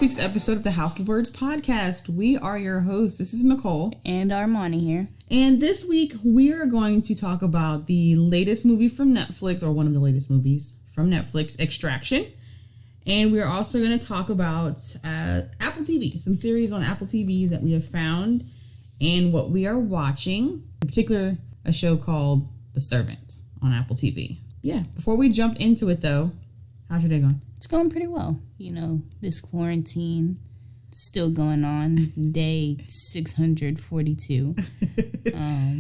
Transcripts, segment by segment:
week's episode of the House of Words podcast. We are your hosts. This is Nicole. And Armani here. And this week, we are going to talk about the latest movie from Netflix, or one of the latest movies from Netflix, Extraction. And we're also going to talk about Apple TV, some series on Apple TV that we have found and what we are watching. In particular, a show called The Servant on Apple TV. Yeah, before we jump into it, though, how's your day going? It's going pretty well. You know, this quarantine still going on, day 642.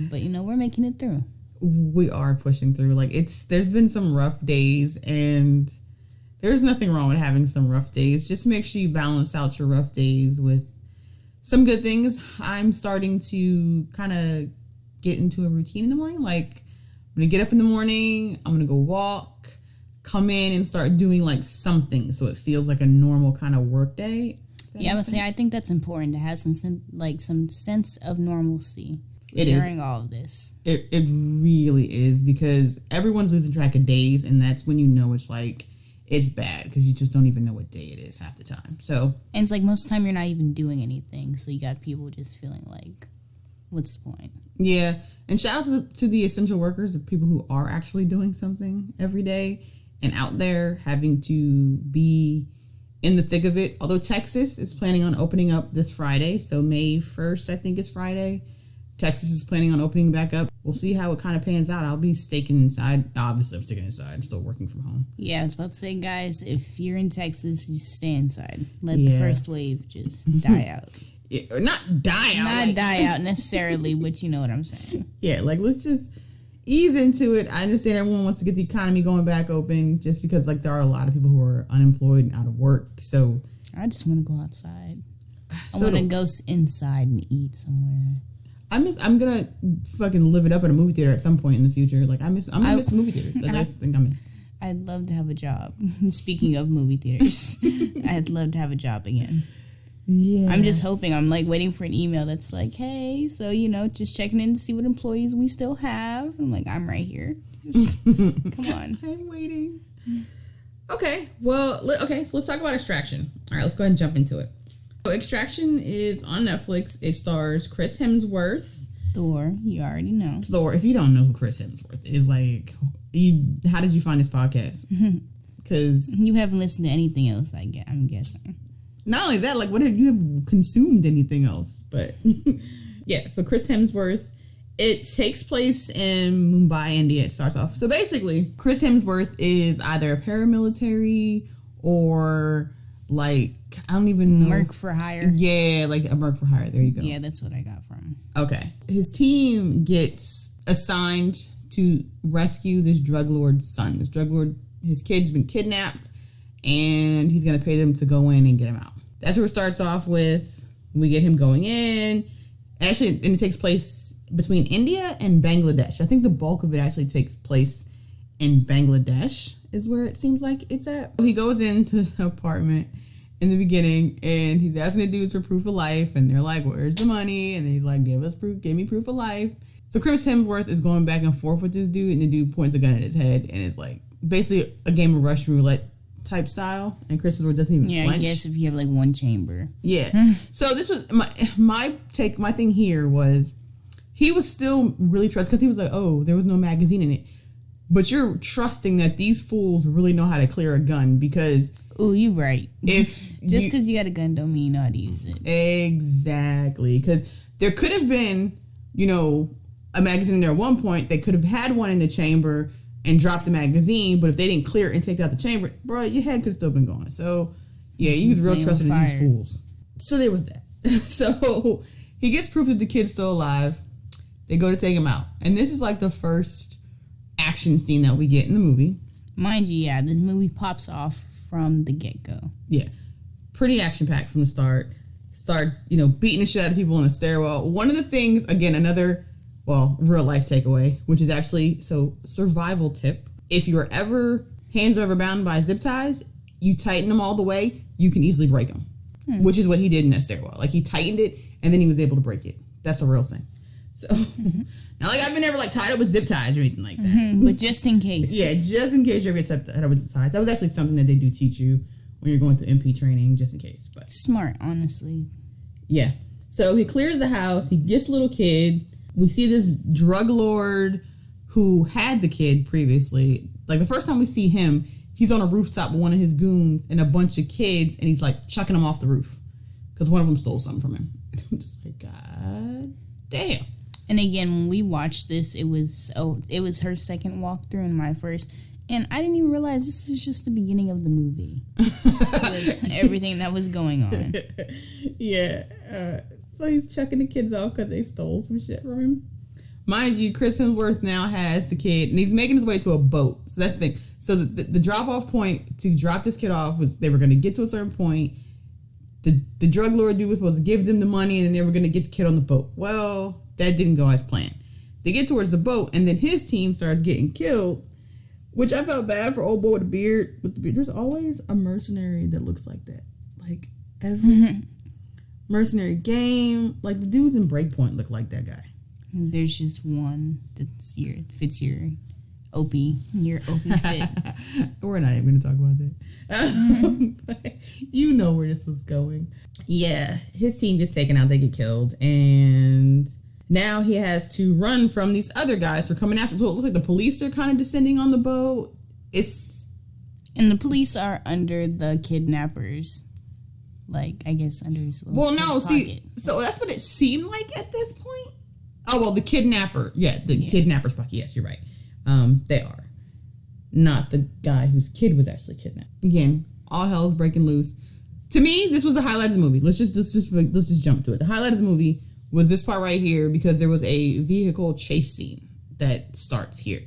But, you know, we're making it through. We are pushing through. Like, there's been some rough days, and there's nothing wrong with having some rough days. Just make sure you balance out your rough days with some good things. I'm starting to kind of get into a routine in the morning. Like, I'm going to get up in the morning, I'm going to go walk, come in and start doing like something so it feels like a normal kind of work day. Yeah, I would say I think that's important to have some sense of normalcy during all of this. It really is, because everyone's losing track of days, and that's when you know it's like it's bad, because you just don't even know what day it is half the time. So, and it's like most of the time you're not even doing anything, so you got people just feeling like, what's the point? Yeah, and shout out to the essential workers, the people who are actually doing something every day and out there having to be in the thick of it. Although Texas is planning on opening up this Friday, so May 1st, I think it's Friday. Texas is planning on opening back up. We'll see how it kind of pans out. I'll be staking inside. Obviously, I'm sticking inside. I'm still working from home. Yeah, I was about to say, guys, if you're in Texas, just stay inside. Let the first wave just die out. Not die out. Not die out necessarily, but you know what I'm saying. Yeah, like, let's just ease into it. I understand everyone wants to get the economy going back open, just because like there are a lot of people who are unemployed and out of work. So I just want to go outside. I want to go inside and eat somewhere. I'm gonna fucking live it up at a movie theater at some point in the future. Like I miss movie theaters. That's the thing I miss. I'd love to have a job. Speaking of movie theaters, I'd love to have a job again. Yeah. I'm just hoping. I'm like waiting for an email that's like, hey, so, you know, just checking in to see what employees we still have. I'm like, I'm right here. Just, come on. I'm waiting. Okay. Well, so let's talk about Extraction. All right, let's go ahead and jump into it. So Extraction is on Netflix. It stars Chris Hemsworth. Thor, you already know. Thor. If you don't know who Chris Hemsworth is, like, how did you find this podcast? Because you haven't listened to anything else, I'm guessing. Not only that, like, what have you consumed anything else? But yeah, so Chris Hemsworth, it takes place in Mumbai, India. It starts off. So basically, Chris Hemsworth is either a paramilitary or like, I don't even know. Merc for hire. Yeah, like a merc for hire. There you go. Yeah, that's what I got from. Okay. His team gets assigned to rescue this drug lord's son. This drug lord, his kid's been kidnapped, and he's going to pay them to go in and get him out. That's where it starts off with. We get him going in. Actually, and it takes place between India and Bangladesh. I think the bulk of it actually takes place in Bangladesh is where it seems like it's at. He goes into the apartment in the beginning, and he's asking the dudes for proof of life, and they're like, where's the money? And he's like, give me proof of life. So Chris Hemsworth is going back and forth with this dude, and the dude points a gun at his head, and it's like basically a game of Russian roulette type style, and Chris Hemsworth doesn't even flinch. I guess if you have like one chamber. Yeah. So this was my thing here was he was still really trusting, because he was like, oh, there was no magazine in it. But you're trusting that these fools really know how to clear a gun, because oh, you're right. If just because you got a gun don't mean you know how to use it. Exactly. Because there could have been, you know, a magazine in there at one point. They could have had one in the chamber and dropped the magazine, but if they didn't clear it and take out the chamber, bro, your head could have still been going. So, yeah, you was real trusting in these fools. So there was that. So he gets proof that the kid's still alive. They go to take him out. And this is like the first action scene that we get in the movie. Mind you, yeah, this movie pops off from the get-go. Yeah. Pretty action-packed from the start. Starts, you know, beating the shit out of people in the stairwell. One of the things, again, another, real life takeaway, which is actually, survival tip. If you're hands are ever bound by zip ties, you tighten them all the way, you can easily break them. Which is what he did in that stairwell. Like, he tightened it, and then he was able to break it. That's a real thing. So, not like I've been ever, like, tied up with zip ties or anything like that. But just in case. Yeah, just in case you ever get tied up with zip ties. That was actually something that they do teach you when you're going through MP training, just in case. But smart, honestly. Yeah. So he clears the house. He gets a little kid. We see this drug lord who had the kid previously. Like, the first time we see him, he's on a rooftop with one of his goons and a bunch of kids, and he's like chucking them off the roof because one of them stole something from him. I'm just like, God damn. And again, when we watched this, it was her second walkthrough and my first. And I didn't even realize this was just the beginning of the movie. With everything that was going on. Yeah. So he's chucking the kids off because they stole some shit from him. Mind you, Chris Hemsworth now has the kid, and he's making his way to a boat. So that's the thing. So the drop-off point to drop this kid off was they were going to get to a certain point. The drug lord dude was supposed to give them the money, and then they were going to get the kid on the boat. Well, that didn't go as planned. They get towards the boat, and then his team starts getting killed, which I felt bad for old boy with the beard. There's always a mercenary that looks like that. Like, every mercenary game, like the dudes in Breakpoint look like that guy. There's just one that fits your OP fit. We're not even going to talk about that. But you know where this was going. Yeah, his team gets taken out. They get killed. And now he has to run from these other guys who are coming after him. So it looks like the police are kind of descending on the boat. And the police are under the kidnappers. Like, I guess under his little pocket. So that's what it seemed like at this point. Oh, well, the kidnapper. Yeah, kidnapper's pocket. Yes, you're right. They are. Not the guy whose kid was actually kidnapped. Again, all hell is breaking loose. To me, this was the highlight of the movie. Let's just jump to it. The highlight of the movie was this part right here because there was a vehicle chase scene that starts here.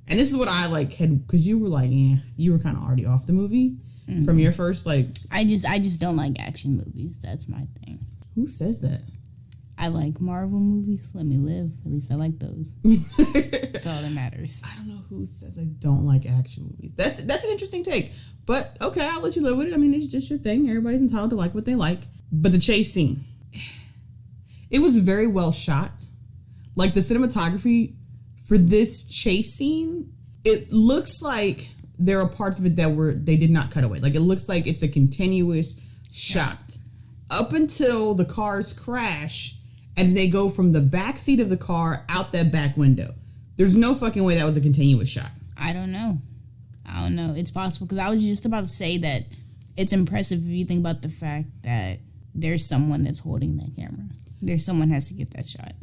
And this is what I had, because you were like, you were kind of already off the movie from your first, I just don't like action movies. That's my thing. Who says that? I like Marvel movies. Let me live. At least I like those. That's all that matters. I don't know who says I don't like action movies. That's an interesting take. But, okay, I'll let you live with it. I mean, it's just your thing. Everybody's entitled to like what they like. But the chase scene, it was very well shot. Like, the cinematography for this chase scene, it looks like there are parts of it that they did not cut away. Like, it looks like it's a continuous shot up until the cars crash and they go from the back seat of the car out that back window. There's no fucking way that was a continuous shot. I don't know. It's possible, because I was just about to say that it's impressive if you think about the fact that there's someone that's holding that camera. There's someone has to get that shot.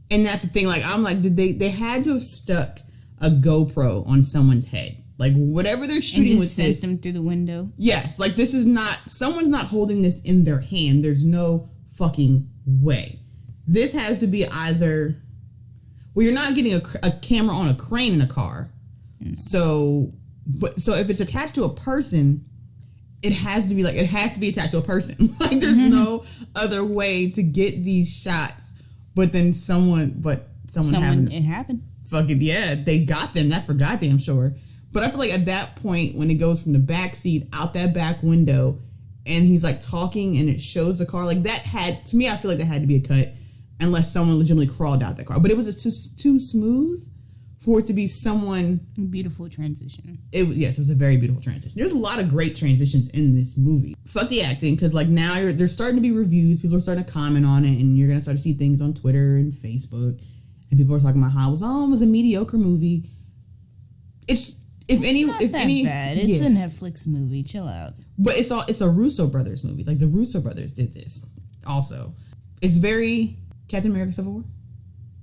And that's the thing. Like, I'm like, they had to have stuck a GoPro on someone's head. Like, whatever they're shooting and just with this. Sent them through the window. Yes. Like, this is not, someone's not holding this in their hand. There's no fucking way. This has to be either, well, you're not getting a camera on a crane in a car. Mm. So if it's attached to a person, it has to be attached to a person. Like, there's no other way to get these shots. But then someone it happened. Fucking, yeah, they got them. That's for goddamn sure. But I feel like at that point, when it goes from the back seat out that back window, and he's like talking, and it shows the car, like that had, to me, I feel like that had to be a cut, unless someone legitimately crawled out that car. But it was just too smooth for it to be someone. Beautiful transition. It was a very beautiful transition. There's a lot of great transitions in this movie. Fuck the acting, because like now there's starting to be reviews. People are starting to comment on it, and you're gonna start to see things on Twitter and Facebook, and people are talking about how it was a mediocre movie. It's not that bad. It's a Netflix movie. Chill out. But it's a Russo brothers movie. Like, the Russo brothers did this also. It's very Captain America Civil War,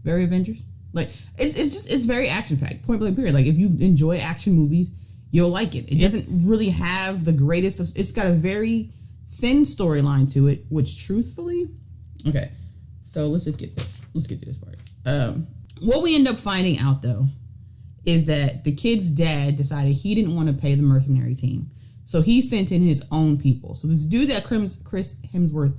very Avengers. Like, it's very action packed. Point blank period. Like, if you enjoy action movies, you'll like it. It doesn't really have the greatest. It's got a very thin storyline to it, which truthfully, okay. So let's get through this part. What we end up finding out though is that the kid's dad decided he didn't want to pay the mercenary team. So he sent in his own people. So this dude that Chris Hemsworth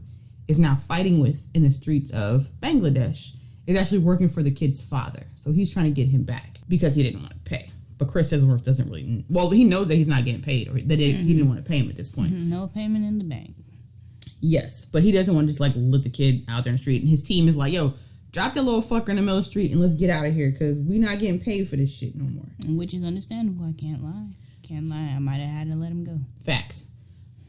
is now fighting with in the streets of Bangladesh is actually working for the kid's father. So he's trying to get him back because he didn't want to pay. But Chris Hemsworth doesn't really, well, he knows that he's not getting paid, or that he didn't want to pay him at this point. No payment in the bank. Yes, but he doesn't want to just like let the kid out there in the street. And his team is like, yo, drop that little fucker in the middle of the street and let's get out of here, because we not getting paid for this shit no more. Which is understandable. I can't lie. I might have had to let him go. Facts.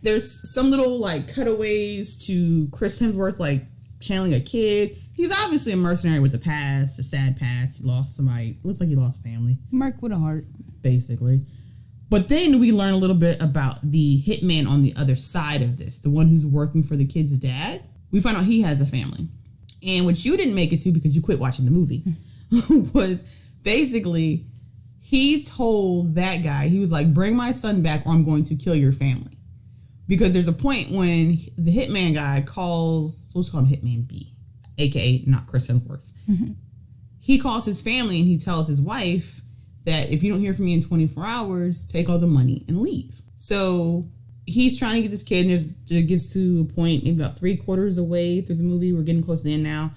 There's some little like cutaways to Chris Hemsworth like channeling a kid. He's obviously a mercenary with a past, a sad past. He lost somebody. Looks like he lost family. Mark with a heart. Basically. But then we learn a little bit about the hitman on the other side of this, the one who's working for the kid's dad. We find out he has a family. And what you didn't make it to because you quit watching the movie was basically he told that guy, he was like, bring my son back or I'm going to kill your family. Because there's a point when the hitman guy calls, let's call him Hitman B, a.k.a. not Chris Hemsworth. Mm-hmm. He calls his family and he tells his wife that if you don't hear from me in 24 hours, take all the money and leave. So he's trying to get this kid, and it gets to a point, maybe about 3/4 away through the movie, we're getting close to the end now,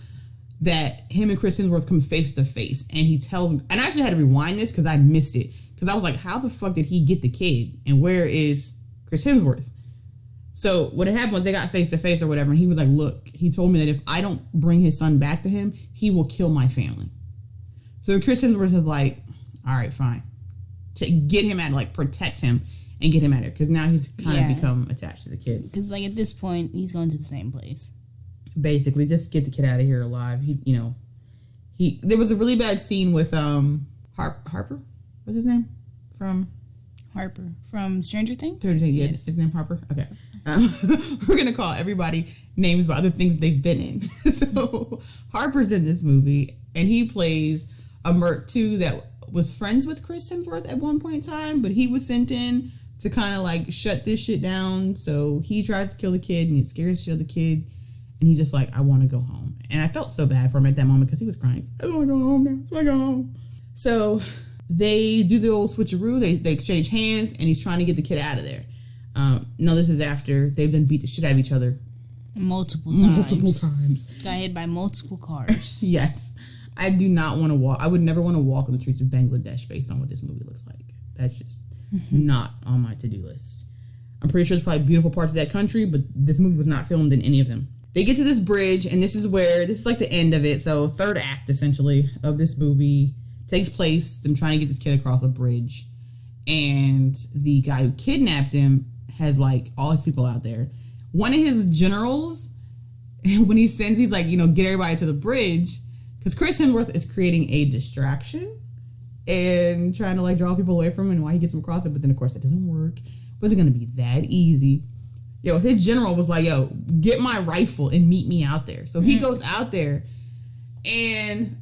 that him and Chris Hemsworth come face to face, and he tells him, and I actually had to rewind this because I missed it, because I was like, how the fuck did he get the kid, and where is Chris Hemsworth? So what had happened was they got face to face or whatever, and he was like, look, he told me that if I don't bring his son back to him, he will kill my family. So Chris Hemsworth is like, all right, fine. To get him out, like protect him and get him out of here, because now he's kind of become attached to the kid. Because like at this point, he's going to the same place. Basically, just get the kid out of here alive. There was a really bad scene with Harper. What's his name? Harper from Stranger Things. Yes. His name Harper. Okay. We're gonna call everybody names about other things they've been in. So Harper's in this movie, and he plays a merc too that was friends with Chris Hemsworth at one point in time, but he was sent in to kind of like shut this shit down. So he tries to kill the kid, and he scares the shit out of the kid, and he's just like, I want to go home. And I felt so bad for him at that moment because he was crying. I want to go home now. I want to go home. So they do the old switcheroo. They exchange hands, and he's trying to get the kid out of there. No, this is after they've done beat the shit out of each other. Multiple times. Got hit by multiple cars. Yes. I do not want to walk. I would never want to walk on the streets of Bangladesh based on what this movie looks like. That's just not on my to-do list. I'm pretty sure there's probably beautiful parts of that country, but this movie was not filmed in any of them. They get to this bridge, and this is like the end of it. So third act, essentially, of this movie takes place, them trying to get this kid across a bridge. And the guy who kidnapped him has, like, all his people out there. One of his generals, when he sends, he's like, get everybody to the bridge. Because Chris Hemsworth is creating a distraction and trying to, like, draw people away from him and why he gets them across it. But then, of course, it doesn't work. But it's going to be that easy. His general was like, get my rifle and meet me out there. So he goes out there, and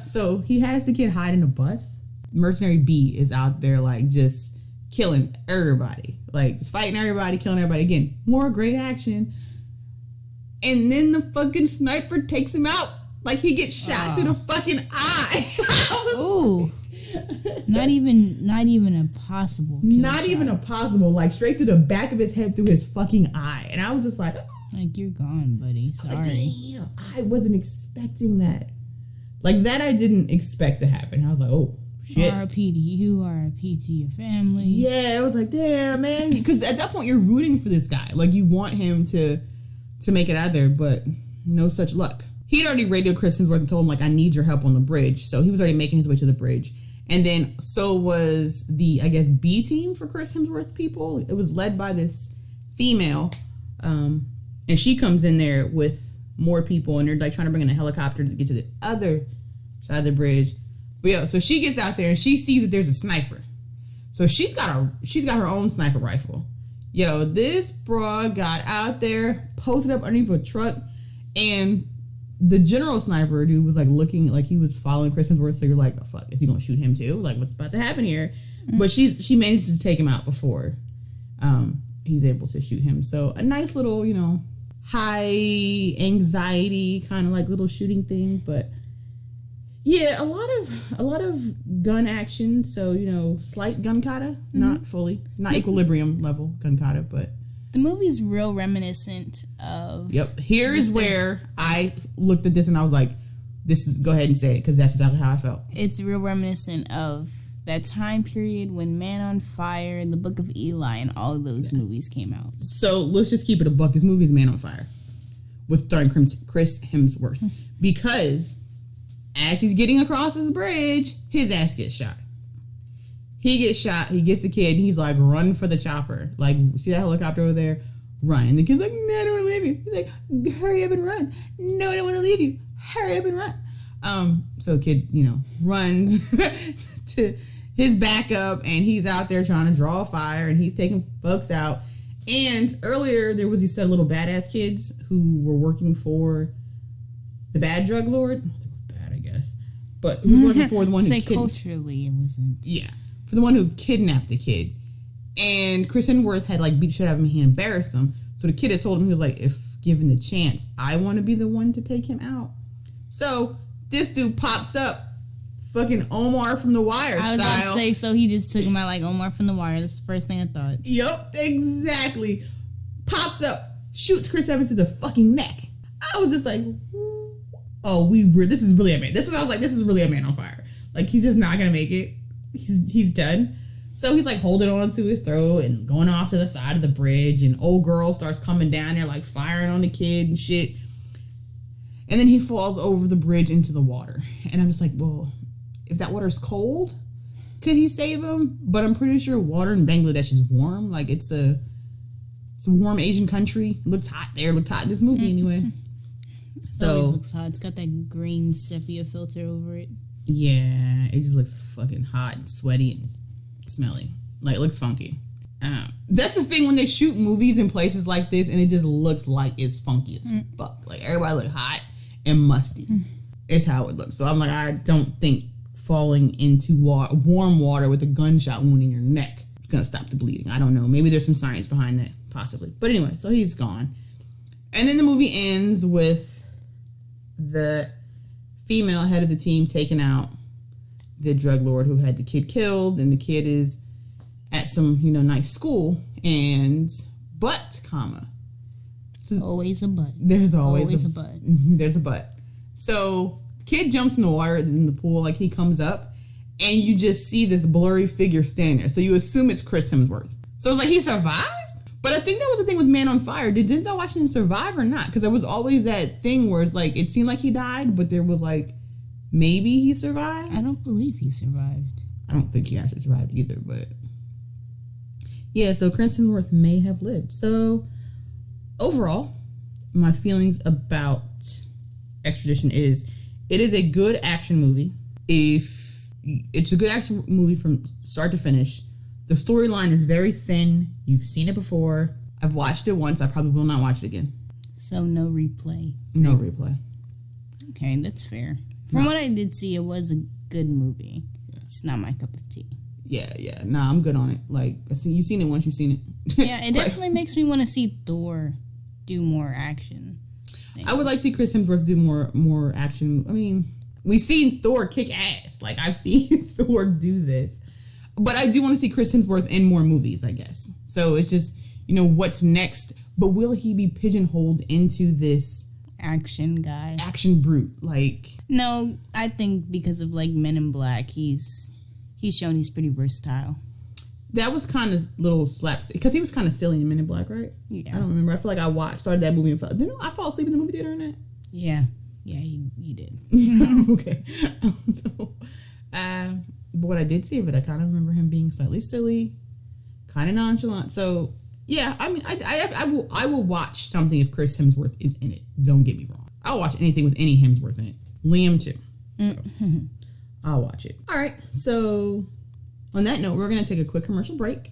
so he has the kid hide in a bus. Mercenary B is out there, like, just killing everybody. Like, just fighting everybody, killing everybody. Again, more great action. And then the fucking sniper takes him out. Like, he gets shot through the fucking eye. Ooh. Not even a possible kill Not shot. even a possible. Like, straight through the back of his head through his fucking eye. And I was just like, you're gone, buddy. Sorry. I wasn't expecting that. Like, that I didn't expect to happen. I was like, oh, shit. R.I.P. to you, R.I.P. to your family. Yeah, I was like, damn, man. Because at that point, you're rooting for this guy. Like, you want him to make it out there, but no such luck. He'd already radioed Chris Hemsworth and told him, like, I need your help on the bridge. So he was already making his way to the bridge. And then so was the, I guess, B team for Chris Hemsworth people. It was led by this female. And she comes in there with more people, and they're like trying to bring in a helicopter to get to the other side of the bridge. But so she gets out there and she sees that there's a sniper. So she's got her own sniper rifle. This broad got out there, posted up underneath a truck, and the general sniper dude was like looking like he was following Chris Hemsworth. So you're like, oh fuck, is he gonna shoot him too? Like, what's about to happen here? Mm-hmm. But she managed to take him out before he's able to shoot him. So a nice little, high anxiety kind of like little shooting thing. But yeah, a lot of gun action. So slight gun kata, not fully, not equilibrium level gun kata, but. The movie's real reminiscent of... Yep. Here's where I looked at this and I was like, go ahead and say it, because that's exactly how I felt. It's real reminiscent of that time period when Man on Fire, The Book of Eli, and all of those movies came out. So let's just keep it a buck. This movie is Man on Fire with starring Chris Hemsworth. Because as he's getting across this bridge, his ass gets shot. He gets shot. He gets the kid. And he's like, run for the chopper. Like, see that helicopter over there? Run. And the kid's like, no, I don't want to leave you. He's like, hurry up and run. No, I don't want to leave you. Hurry up and run. So the kid, runs to his backup, and he's out there trying to draw a fire, and he's taking folks out. And earlier, there was these set of little badass kids who were working for the bad drug lord. They were bad, I guess. But who was working for the one who culturally, it wasn't. Yeah. For the one who kidnapped the kid. And Chris Hemsworth had, beat shit out of him. He embarrassed him. So the kid had told him, he was like, if given the chance, I want to be the one to take him out. So this dude pops up, fucking Omar from The Wire I was about to say, so he just took him out like Omar from The Wire. That's the first thing I thought. Yup, exactly. Pops up, shoots Chris Evans to the fucking neck. I was just like, oh, this is really a man. This is what I was like, this is really a man on fire. Like, he's just not gonna make it. He's done. So he's like holding on to his throat and going off to the side of the bridge, and old girl starts coming down there like firing on the kid and shit. And then he falls over the bridge into the water. And I'm just like, well, if that water's cold, could he save him? But I'm pretty sure water in Bangladesh is warm. Like, it's a warm Asian country. It looks hot there. It looked hot in this movie anyway. So it always looks hot. It's got that green sepia filter over it. Yeah, it just looks fucking hot and sweaty and smelly. Like, it looks funky. That's the thing when they shoot movies in places like this, and it just looks like it's funky as fuck. Like, everybody look hot and musty. It's how it looks. So I'm like, I don't think falling into warm water with a gunshot wound in your neck is gonna stop the bleeding. I don't know. Maybe there's some science behind that, possibly. But anyway, so he's gone. And then the movie ends with the female head of the team taking out the drug lord who had the kid killed, and the kid is at some, nice school, and so always a but. There's always a but. There's a but. So kid jumps in the water in the pool, like he comes up, and you just see this blurry figure standing there. So you assume it's Chris Hemsworth. So it's like he survived? But I think that was the thing with Man on Fire. Did Denzel Washington survive or not? Because there was always that thing where it's like, it seemed like he died, but there was like, maybe he survived? I don't believe he survived. I don't think he actually survived either, but... yeah, so Chris Hemsworth may have lived. So, overall, my feelings about Extradition is, it is a good action movie. If it's a good action movie from start to finish. The storyline is very thin. You've seen it before. I've watched it once. I probably will not watch it again. So no replay. No replay. Okay, that's fair. From what I did see, it was a good movie. Yeah. It's not my cup of tea. Yeah. Nah, I'm good on it. Like, you've seen it once, you've seen it. Yeah, it definitely makes me want to see Thor do more action things. I would like to see Chris Hemsworth do more action. I mean, we've seen Thor kick ass. Like, I've seen Thor do this. But I do want to see Chris Hemsworth in more movies, I guess. So it's just, what's next? But will he be pigeonholed into this action guy? Action brute, like... No, I think because of, Men in Black, he's shown he's pretty versatile. That was kind of little slapstick, because he was kind of silly in Men in Black, right? Yeah. I don't remember. I feel like I started that movie and didn't I fall asleep in the movie theater in that? Yeah. Yeah, he did. Okay. But what I did see of it, I kind of remember him being slightly silly, kind of nonchalant. So, yeah, I mean, I will watch something if Chris Hemsworth is in it. Don't get me wrong. I'll watch anything with any Hemsworth in it. Liam, too. So, I'll watch it. All right. So, on that note, we're going to take a quick commercial break,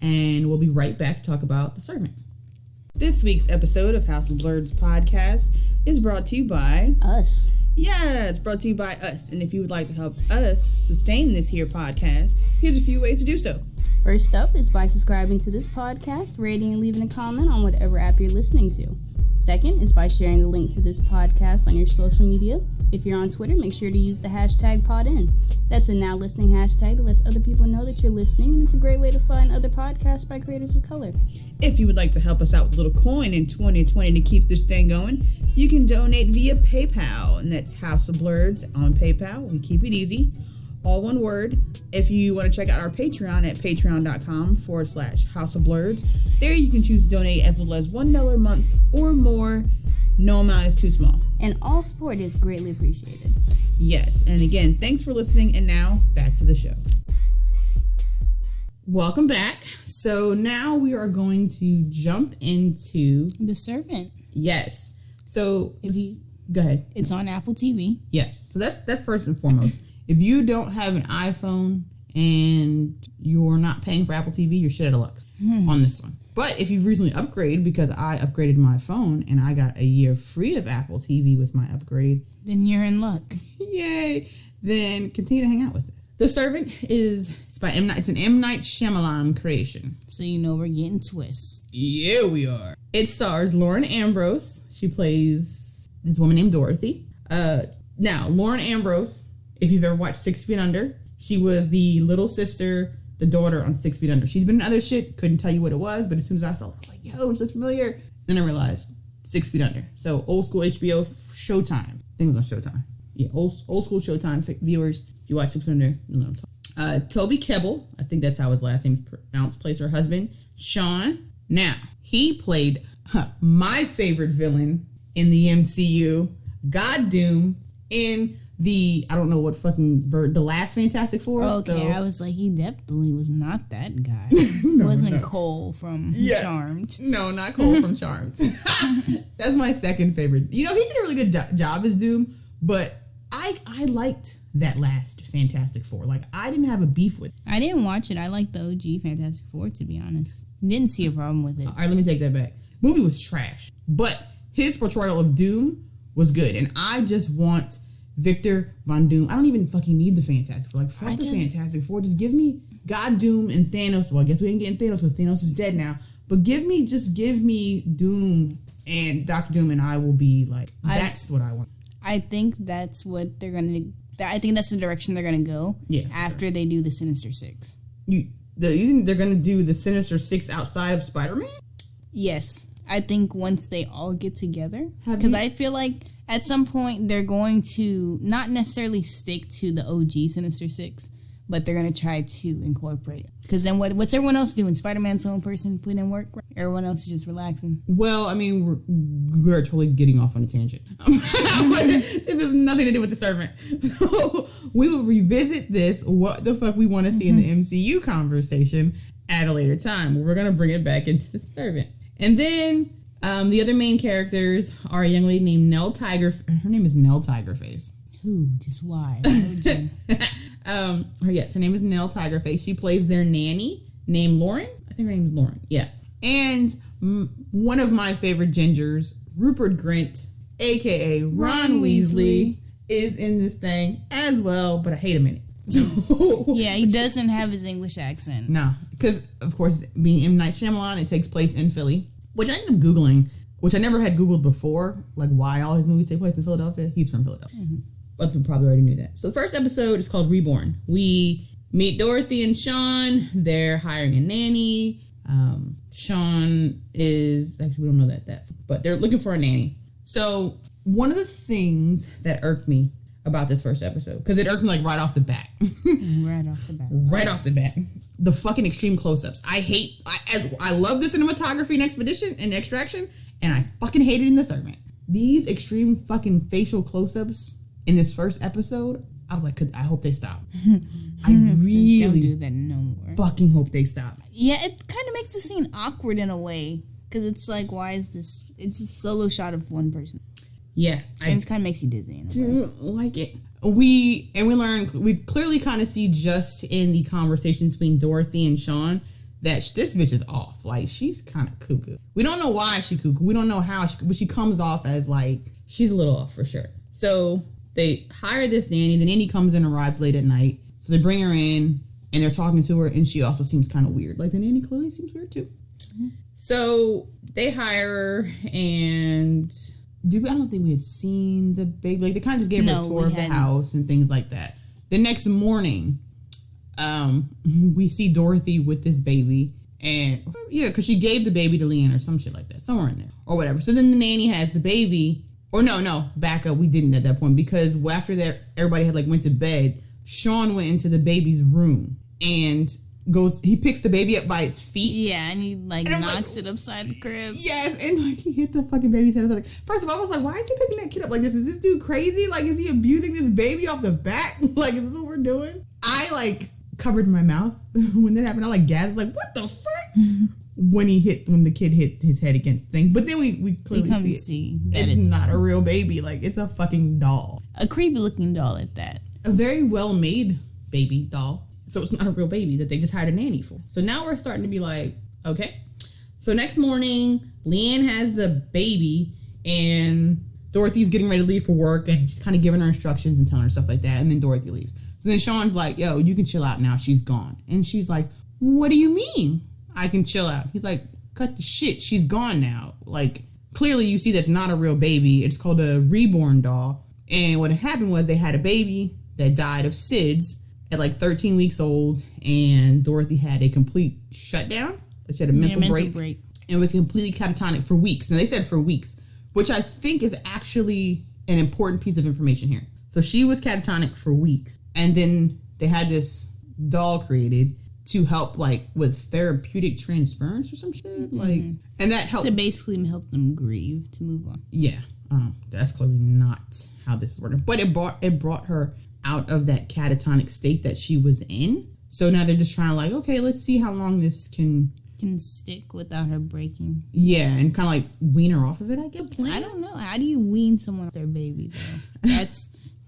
and we'll be right back to talk about The Servant. This week's episode of House of Blurs podcast is brought to you by... us. Yeah, it's brought to you by us. And if you would like to help us sustain this here podcast, here's a few ways to do so. First up is by subscribing to this podcast, rating and leaving a comment on whatever app you're listening to. Second is by sharing a link to this podcast on your social media. If you're on Twitter, make sure to use the hashtag PodIn. That's a now listening hashtag that lets other people know that you're listening, and it's a great way to find other podcasts by creators of color. If you would like to help us out with a little coin in 2020 to keep this thing going, you can donate via PayPal, and that's House of Blurs on PayPal. We keep it easy. All one word. If you want to check out our Patreon at patreon.com/House of Blurs, there you can choose to donate as little as $1 a month or more. No amount is too small. And all support is greatly appreciated. Yes, and again, thanks for listening, and now, back to the show. Welcome back. So now we are going to jump into The Servant. Yes. So go ahead. It's on Apple TV. Yes. So that's first and foremost. If you don't have an iPhone and you're not paying for Apple TV, you're shit out of luck on this one. But if you've recently upgraded, because I upgraded my phone and I got a year free of Apple TV with my upgrade, then you're in luck. Yay! Then continue to hang out with it. The Servant it's by M. Night. It's an M. Night Shyamalan creation. So you know we're getting twists. Yeah, we are. It stars Lauren Ambrose. She plays this woman named Dorothy. Now, Lauren Ambrose, if you've ever watched 6 Feet Under, she was the little sister, the daughter on 6 Feet Under. She's been in other shit. Couldn't tell you what it was, but as soon as I saw it, I was like, yo, she looks familiar. Then I realized 6 Feet Under. So old school HBO Showtime. I think it was on Showtime. Yeah, old school Showtime viewers. If you watch 6 Feet Under, you'll know what I'm talking. Toby Kebbell, I think that's how his last name is pronounced, plays her husband, Sean. Now, he played my favorite villain in the MCU, God Doom, in the, I don't know what fucking the last Fantastic Four. Okay, so I was like, he definitely was not that guy. Wasn't Cole from Charmed. No, not Cole from Charmed. That's my second favorite. You know, he did a really good job as Doom, but I liked that last Fantastic Four. Like, I didn't have a beef with it. I didn't watch it. I liked the OG Fantastic Four, to be honest. Didn't see a problem with it. All right, let me take that back. Movie was trash, but his portrayal of Doom was good, and I just want Victor Von Doom. I don't even fucking need the Fantastic Four. Like, fuck the Fantastic Four. Just give me God Doom and Thanos. Well, I guess we ain't getting Thanos because Thanos is dead now. But give me Doom and Dr. Doom, and I will be like, that's what I want. I think that's what they're gonna. I think that's the direction they're gonna go. Yeah. After they do the Sinister Six. You think they're gonna do the Sinister Six outside of Spider-Man? Yes, I think once they all get together, because I feel like at some point they're going to not necessarily stick to the OG Sinister Six, but they're going to try to incorporate it. Because then what's everyone else doing? Spider-Man's the only person putting in work? Everyone else is just relaxing. Well, I mean, we're totally getting off on a tangent. This has nothing to do with The Servant. So we will revisit this, what the fuck we want to see in the MCU conversation at a later time. We're going to bring it back into The Servant. And then the other main characters are a young lady named Nell Tiger. Her name is Nell Tigerface. Who? Just why? Her name is Nell Tigerface. She plays their nanny named Lauren. I think her name is Lauren. Yeah. And one of my favorite gingers, Rupert Grint, a.k.a. Ron Weasley, is in this thing as well, but I hate him in it. Yeah, he doesn't have his English accent. No, because, of course, being M. Night Shyamalan, it takes place in Philly, which I ended up Googling, which I never had Googled before, like why all his movies take place in Philadelphia. He's from Philadelphia. Mm-hmm. Other people probably already knew that. So the first episode is called Reborn. We meet Dorothy and Sean. They're hiring a nanny. Sean is, actually we don't know that, but they're looking for a nanny. So one of the things that irked me about this first episode, because it irked me like right off the bat. Right off the bat. The fucking extreme close-ups. I love the cinematography and expedition and extraction, and I fucking hate it in The Servant. These extreme fucking facial close-ups in this first episode, I was like, I hope they stop. I really don't do that no more. Fucking hope they stop. Yeah, it kind of makes the scene awkward in a way, because it's like, why is this? It's a solo shot of one person. Yeah, and it kind of makes you dizzy. In a way. Don't like it. We clearly kind of see just in the conversation between Dorothy and Sean that this bitch is off. Like, she's kind of cuckoo. We don't know why she's cuckoo. We don't know how, but she comes off as like she's a little off for sure. So they hire this nanny. The nanny comes and arrives late at night. So they bring her in and they're talking to her, and she also seems kind of weird. Like, the nanny clearly seems weird too. Mm-hmm. So they hire her, and I don't think we had seen the baby. Like, they kind of just gave her a tour of the house and things like that. The next morning, we see Dorothy with this baby, and because she gave the baby to Leanne or some shit like that, somewhere in there or whatever. So then the nanny has the baby. Or no, back up. We didn't at that point, because after that, everybody had went to bed. Sean went into the baby's room and he picks the baby up by its feet. Yeah, and he knocks it upside the crib. Yes, and he hit the fucking baby's head. I was like, first of all, I was like, why is he picking that kid up like this? Is this dude crazy? Like, is he abusing this baby off the bat? Like, is this what we're doing? I covered my mouth when that happened. I like gasped, like, what the fuck? When the kid hit his head against the thing. But then we clearly see it's not a real baby. Like, it's a fucking doll. A creepy looking doll at that. A very well made baby doll. So it's not a real baby that they just hired a nanny for. So now we're starting to be like, okay. So next morning, Leanne has the baby and Dorothy's getting ready to leave for work and just kind of giving her instructions and telling her stuff like that. And then Dorothy leaves. So then Sean's like, yo, you can chill out now. She's gone. And she's like, what do you mean I can chill out? He's like, cut the shit. She's gone now. Like, clearly you see that's not a real baby. It's called a reborn doll. And what had happened was they had a baby that died of SIDS at like 13 weeks old. And Dorothy had a complete shutdown. She had a mental break. And was completely catatonic for weeks. Now, they said for weeks, which I think is actually an important piece of information here. So she was catatonic for weeks. And then they had this doll created to help like with therapeutic transference or some shit. Like, and that helped. To basically help them grieve, to move on. Yeah. That's clearly not how this is working. But it brought her out of that catatonic state that she was in. So now they're just trying to like, okay, let's see how long this can stick without her breaking. Yeah, and kind of like wean her off of it, I guess. I don't know. How do you wean someone off their baby, though?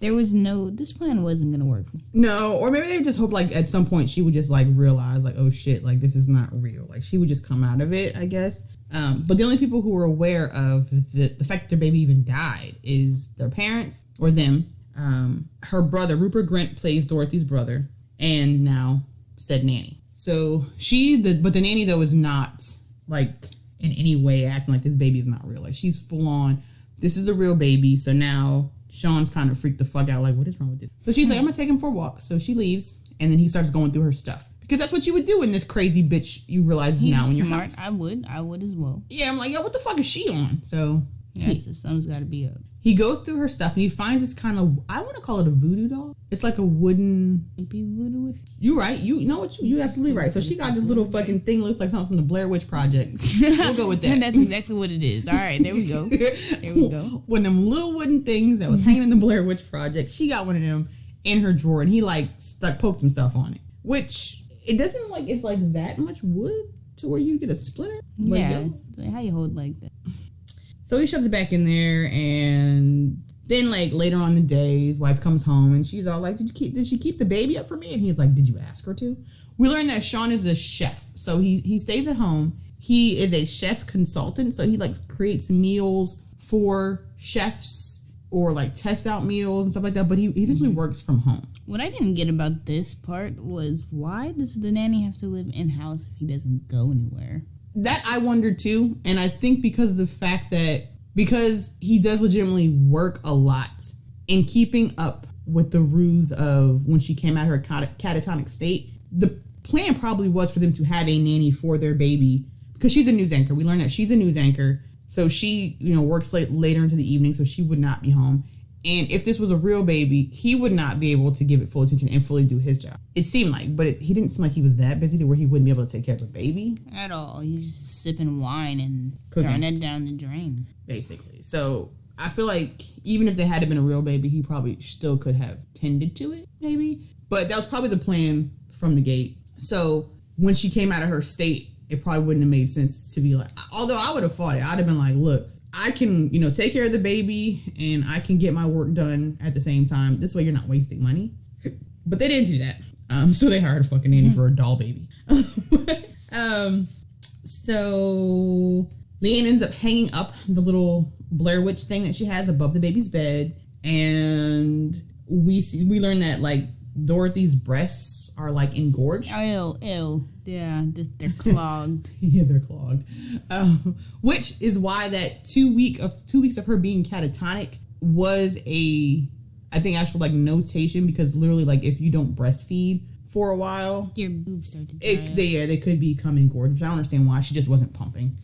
This plan wasn't going to work. No, or maybe they just hope like at some point she would just like realize like, oh shit, like this is not real. Like she would just come out of it, I guess. But the only people who were aware of the fact that their baby even died is their parents or them. Her brother, Rupert Grint, plays Dorothy's brother, and now said nanny. So but the nanny though is not like in any way acting like this baby is not real. Like she's full on, this is a real baby. So now Sean's kind of freaked the fuck out. Like, what is wrong with this? So she's like, I'm gonna take him for a walk. So she leaves, and then he starts going through her stuff because that's what you would do in this crazy bitch. You realize now in your house. I would as well. Yeah, I'm like, yo, what the fuck is she on? So yeah, the sun's got to be up. He goes through her stuff and he finds this kind of, I want to call it a voodoo doll. It's like a wooden. Be voodoo with. You right. You know what? You absolutely right. So she got this little fucking thing. Looks like something from the Blair Witch Project. We'll go with that. That's exactly what it is. All right, there we go. There we go. One of them little wooden things that was hanging in the Blair Witch Project. She got one of them in her drawer and he like poked himself on it. Which it doesn't look like it's like that much wood to where you get a splinter. Yeah. Like, how you hold like that? So he shoves it back in there, and then like later on in the day, his wife comes home and she's all like, did she keep the baby up for me? And he's like, did you ask her to? We learned that Sean is a chef. So he stays at home. He is a chef consultant. So he like creates meals for chefs or like tests out meals and stuff like that. But he essentially works from home. What I didn't get about this part was, why does the nanny have to live in-house if he doesn't go anywhere? That I wondered too, and I think because he does legitimately work a lot in keeping up with the ruse of when she came out of her catatonic state, the plan probably was for them to have a nanny for their baby because she's a news anchor. We learned that she's a news anchor, so she works later into the evening, so she would not be home. And if this was a real baby, he would not be able to give it full attention and fully do his job. It seemed like, but he didn't seem like he was that busy to where he wouldn't be able to take care of a baby. At all. He's just sipping wine and throwing it down the drain. Basically. So I feel like even if they had been a real baby, he probably still could have tended to it, maybe. But that was probably the plan from the gate. So when she came out of her state, it probably wouldn't have made sense to be like, although I would have fought it. I'd have been like, look, I can, take care of the baby and I can get my work done at the same time. This way you're not wasting money. But they didn't do that. So they hired a fucking nanny for a doll baby. So Leanne ends up hanging up the little Blair Witch thing that she has above the baby's bed. And we learn that like Dorothy's breasts are like engorged. Ew. Yeah, they're clogged. Yeah, they're clogged. Which is why that 2 weeks of her being catatonic was I think actual like notation, because literally like if you don't breastfeed for a while, your boobs start to dry they could become engorged. Which I don't understand why she just wasn't pumping.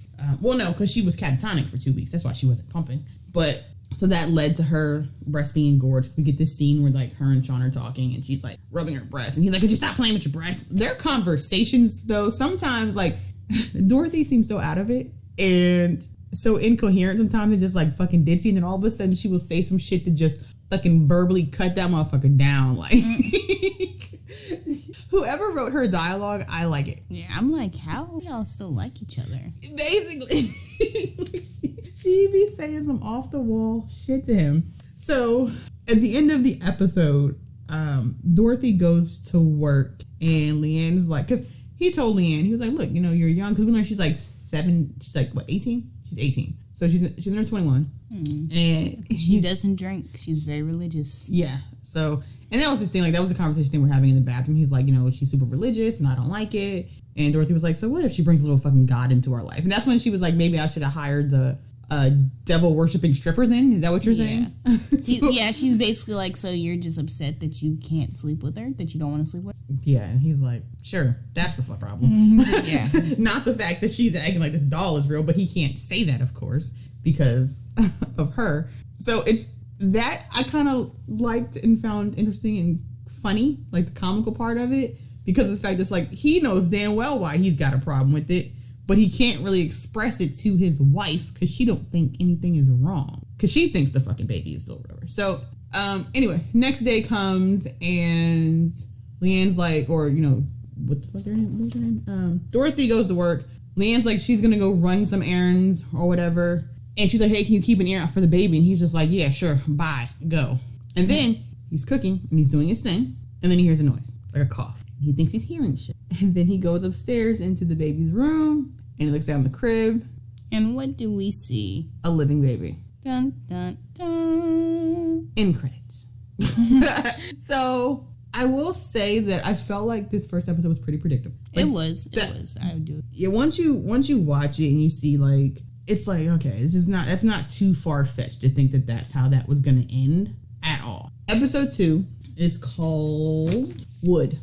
Well, no, because she was catatonic for 2 weeks. That's why she wasn't pumping. But so that led to her breast being engorged. We get this scene where like her and Sean are talking and she's like rubbing her breast and he's like, could you stop playing with your breasts? Their conversations though, sometimes like Dorothy seems so out of it and so incoherent sometimes and just like fucking ditzy, and then all of a sudden she will say some shit to just fucking verbally cut that motherfucker down. Like whoever wrote her dialogue, I like it. Yeah, I'm like, how y'all still like each other? Basically, she be saying some off the wall shit to him. So at the end of the episode, Dorothy goes to work and Leanne's like, because he told Leanne, he was like, look, you're young, because we learned she's like 7, she's like, what, 18? She's 18. So she's in her 21. And she doesn't drink. She's very religious. Yeah. So, and that was his thing. Like, that was a conversation they were having in the bathroom. He's like, she's super religious and I don't like it. And Dorothy was like, so what if she brings a little fucking God into our life? And that's when she was like, maybe I should have hired the devil worshipping stripper then? Is that what you're saying? Yeah, she's basically like, so you're just upset that you can't sleep with her? That you don't want to sleep with her? Yeah, and he's like, sure, that's the fuck problem. Yeah. Not the fact that she's acting like this doll is real, but he can't say that, of course, because of her. So it's that I kind of liked and found interesting and funny, like the comical part of it, because of the fact that it's like, he knows damn well why he's got a problem with it, but he can't really express it to his wife because she don't think anything is wrong. Because she thinks the fucking baby is still whatever. So, anyway, next day comes and Leanne's like, or, what the fuck is her name? Dorothy goes to work. Leanne's like, she's going to go run some errands or whatever. And she's like, hey, can you keep an ear out for the baby? And he's just like, yeah, sure. Bye. Go. And then he's cooking and he's doing his thing. And then he hears a noise, like a cough. He thinks he's hearing shit. And then he goes upstairs into the baby's room and he looks down the crib. And what do we see? A living baby. Dun, dun, dun. End credits. So I will say that I felt like this first episode was pretty predictable. Like, it was. I do. Yeah, once you watch it and you see like, it's like, okay, that's not too far fetched to think that that's how that was going to end at all. Episode 2 is called Wood.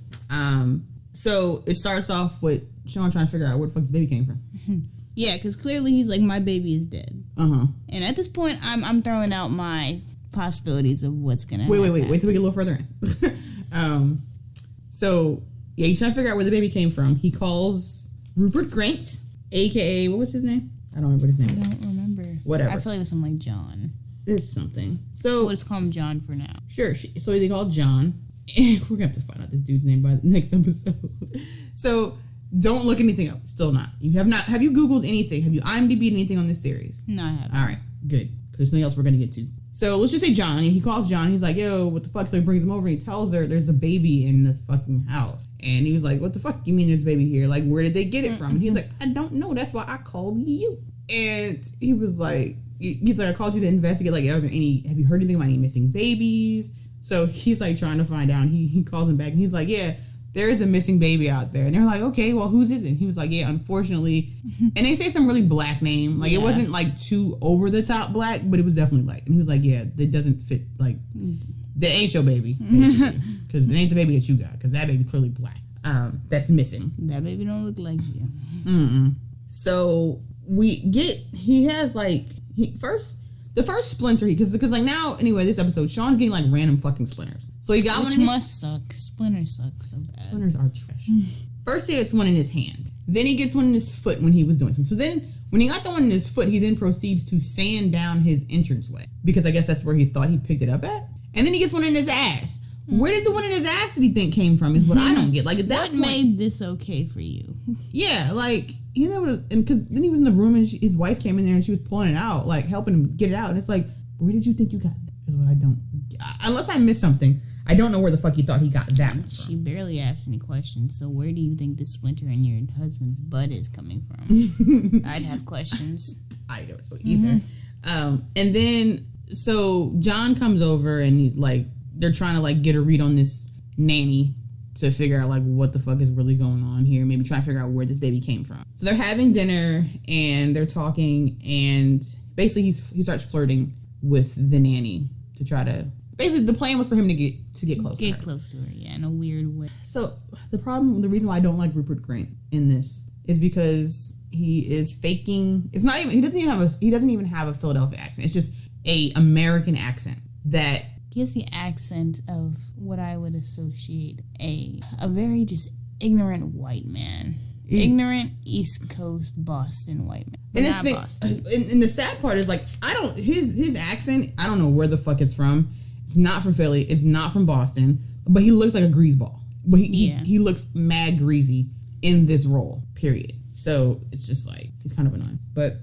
So it starts off with Sean trying to figure out where the fuck this baby came from. Yeah, because clearly he's like, my baby is dead. And at this point, I'm throwing out my possibilities of what's gonna happen. Wait till we get a little further in. So yeah, he's trying to figure out where the baby came from. He calls Rupert Grint, aka what was his name? I don't remember what his name is. I don't remember. Whatever. I feel like it was something like John. It's something. So we'll just call him John for now. Sure. So they call John. We're gonna have to find out this dude's name by the next episode. So don't look anything up. Still not. You have not. Have you Googled anything? Have you IMDb'd anything on this series? No, I haven't. All right. Good. Because there's something else we're gonna get to. So let's just say John. He calls John. He's like, yo, what the fuck? So he brings him over and he tells her there's a baby in the fucking house. And he was like, what the fuck you mean there's a baby here? Like, where did they get it from? And he's like, I don't know. That's why I called you. And he was like, I called you to investigate. Like, have you heard anything about any missing babies? So he's like trying to find out. He calls him back and he's like, yeah, there is a missing baby out there. And they're like, okay, well, whose is it? He was like, yeah, unfortunately. And they say some really black name. Like, it wasn't like too over the top black, but it was definitely black. And he was like, yeah, that doesn't fit. Like, that ain't your baby. Because it ain't the baby that you got. Because that baby's clearly black. That's missing. That baby don't look like you. So he has like, the first splinter, because like now, anyway, this episode, Sean's getting like random fucking splinters. So he got one in his... must suck. Splinters suck so bad. Splinters are trash. First he gets one in his hand. Then he gets one in his foot when he was doing something. So then, when he got the one in his foot, he then proceeds to sand down his entranceway. Because I guess that's where he thought he picked it up at. And then he gets one in his ass. Where did the one in his ass did he think came from is what I don't get. Like, at that point... What made this okay for you? Yeah, like... You know, because then he was in the room and his wife came in there and she was pulling it out, like helping him get it out. And it's like, where did you think you got that? Is what I don't. Unless I missed something, I don't know where the fuck you thought he got that from. She barely asked any questions. So where do you think the splinter in your husband's butt is coming from? I'd have questions. I don't know either. And then so John comes over and they're trying to like get a read on this nanny to figure out like what the fuck is really going on here. Maybe try to figure out where this baby came from. So they're having dinner and they're talking and basically he starts flirting with the nanny to try to... Basically the plan was for him to get close to her. Get close to her, yeah, in a weird way. So the reason why I don't like Rupert Grint in this is because he is faking... he doesn't even have a Philadelphia accent. It's just a American accent that... Gives the accent of what I would associate a very just ignorant white man. Ignorant East Coast Boston white man. And not Boston. And the sad part is like his accent, I don't know where the fuck it's from. It's not from Philly, it's not from Boston, but he looks like a greaseball. But he looks mad greasy in this role, period. So it's just like, he's kind of annoying. But,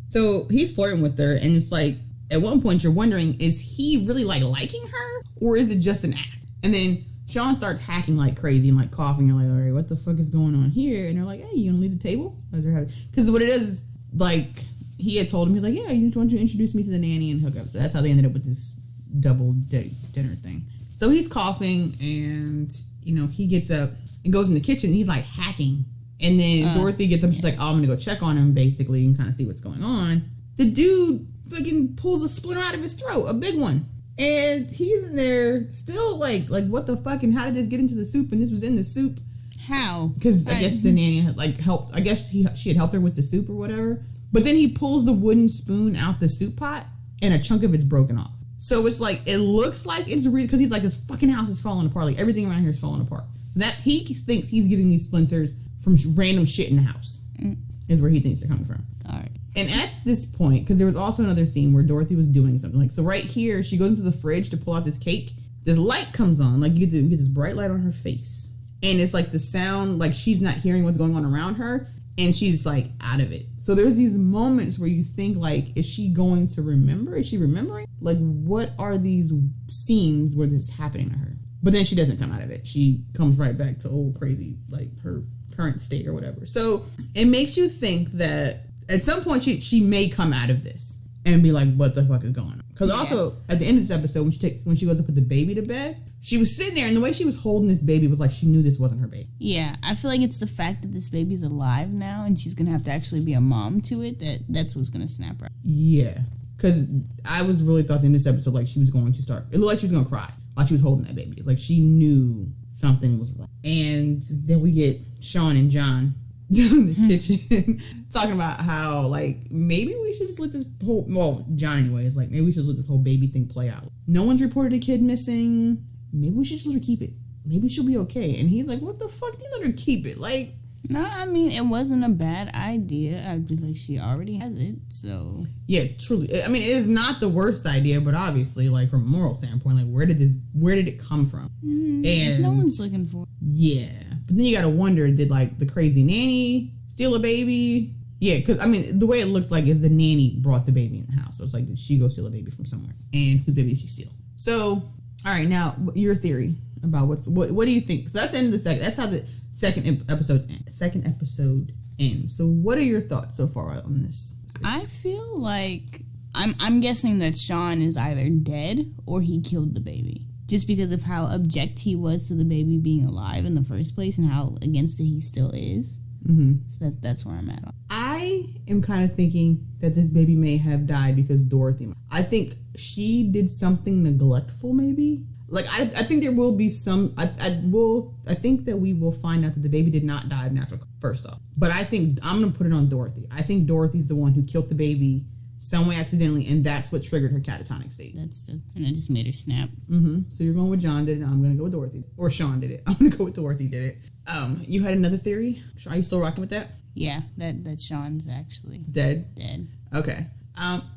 so he's flirting with her, and it's like, at one point you're wondering, is he really like liking her? Or is it just an act? And then Sean starts hacking like crazy and like coughing. You're like, all right, what the fuck is going on here? And they're like, hey, you gonna leave the table? Because what it is, like, he had told him, he's like, yeah, you want to introduce me to the nanny and hook up. So that's how they ended up with this double dinner thing. So he's coughing, and, you know, he gets up and goes in the kitchen, and he's like hacking. And then Dorothy gets up, she's like, oh, I'm gonna go check on him, basically, and kind of see what's going on. The dude fucking pulls a splinter out of his throat, a big one. And he's in there still like what the fuck, and how did this get into the soup? And this was in the soup. How? Because I guess the nanny had like helped. I guess she had helped her with the soup or whatever. But then he pulls the wooden spoon out the soup pot, and a chunk of it's broken off. So it's like, it looks like it's real, because he's like, this fucking house is falling apart. Like, everything around here is falling apart. So that he thinks he's getting these splinters from random shit in the house. Is where he thinks they're coming from. All right. And at this point, because there was also another scene where Dorothy was doing something. Like, so right here, she goes into the fridge to pull out this cake. This light comes on. Like, you get this bright light on her face. And it's like the sound, like she's not hearing what's going on around her. And she's like out of it. So there's these moments where you think like, is she going to remember? Is she remembering? Like, what are these scenes where this is happening to her? But then she doesn't come out of it. She comes right back to old crazy, like her current state or whatever. So it makes you think that at some point she may come out of this and be like, what the fuck is going on? Because also at the end of this episode, when she goes to put the baby to bed, she was sitting there, and the way she was holding this baby was like she knew this wasn't her baby. Yeah, I feel like it's the fact that this baby's alive now, and she's gonna have to actually be a mom to it. That's what's gonna snap her. Yeah, because I was really thought in this episode like she was going to start. It looked like she was gonna cry while she was holding that baby. It's like she knew something was wrong. And then we get Sean and John down in the kitchen talking about how like maybe we should just let this whole, well, John anyway is like, maybe we should let this whole baby thing play out. No one's reported a kid missing. Maybe we should just let her keep it. Maybe she'll be okay. And he's like, what the fuck do you let her keep it? Like, no, I mean, it wasn't a bad idea. I'd be like, she already has it, so. Yeah, truly. I mean, it is not the worst idea, but obviously, like, from a moral standpoint, like, where did it come from? And if no one's looking for it. Yeah. But then you gotta wonder, did, like, the crazy nanny steal a baby? Yeah, because, I mean, the way it looks like is the nanny brought the baby in the house. So it's like, did she go steal a baby from somewhere? And whose baby did she steal? So, all right, now, your theory about what do you think? So that's the end of the second. That's how the second episode ends. So what are your thoughts so far on this? I feel like I'm guessing that Sean is either dead or he killed the baby. Just because of how object he was to the baby being alive in the first place and how against it he still is. Mm-hmm. So that's where I'm at. I am kind of thinking that this baby may have died because Dorothy. I think she did something neglectful, maybe. Like, I think there will be some. I think that we will find out that the baby did not die of natural, first off. But I think I'm gonna put it on Dorothy. I think Dorothy's the one who killed the baby some way accidentally, and that's what triggered her catatonic state. And it just made her snap. Mm-hmm. So you're going with John did it. I'm gonna go with Dorothy, or Sean did it. I'm gonna go with Dorothy did it. You had another theory. Are you still rocking with that? Yeah, that Sean's actually dead. Okay.